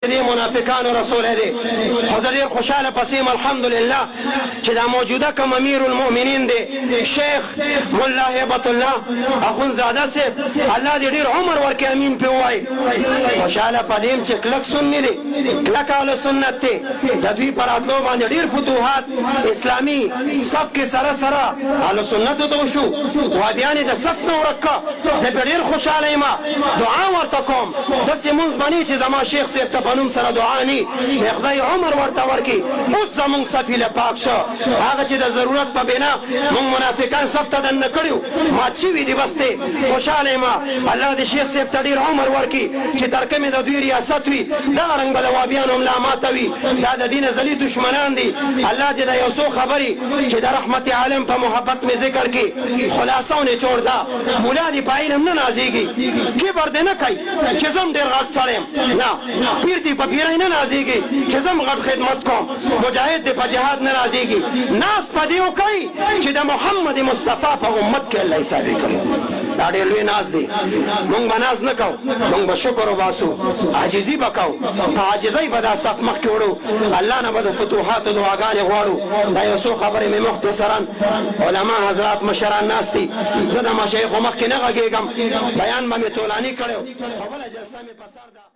دې منافقانو رسول دی خو زه ډېر خوشحاله پسې یم الحمدلله چې دا موجوده کوم امیر المؤمنین دی شیخ ملا هیبت الله اخونزاده صاحب الله دې ډېر عمر ورکړي امین پې ووایي خوشحاله په دې یم چې کلک سني دی کلک اهل سنت دی د دوی په راتلو باندې ډېر فتوحات اسلامي صف کې سره سره اهل سنتو ته وشو وهابیان یې د صف نه ورک کړه زه پې ډېر خوشحاله یم دعا ورته کوم داسې مونځ مني چې زما شیخ صاحب ته په نوم سره دعا ني خدای عمر ورته ورکړي اوس زمونږ صف یې پاک شو هغه چې د ضرورت په بنا مونږ منافقان صف ته دننه کړي مات شوي دي بس دی خوشحاله یم الله دې شیخ صاحب ته ډېر عمر ورکړي چې تر کومې د دوی ریاست وي دغه رنګ به د وهابیانو ملا ماته وي دا د دین ازلي دشمنان دي الله دې د یو څو خبرې چې د رحمت عالم په محبت مې ذکر کړي خلاصه و نچوړ دا ملا دې په علم نه نازېږي کبر دې نه کوي چې زه هم ډېر غټ سړی یم نه پیر دې په پیرۍ نه نازېږي چې زه هم غټ خدمت کوم مجاهد دې په جهاد نه نازېږي ناز په دې وکوي چې د محمد مصطفی په امت کې الله حسابي کړي دا ډېر لوی ناز دی مونږ به ناز نه کوو مونږ به شکر وباسو عاجزي به کوو په عاجزۍ به دا صف مخکې وړو الله نه به د فتوحاتو دعاګانې غواړو دا یو څو خبرې مې مختصرا علما حضرات مشران ناست دي زه د مشایخو مخکې نه غږېږم بیان به مې طولاني کړی خو بله جلسه مې په سر ده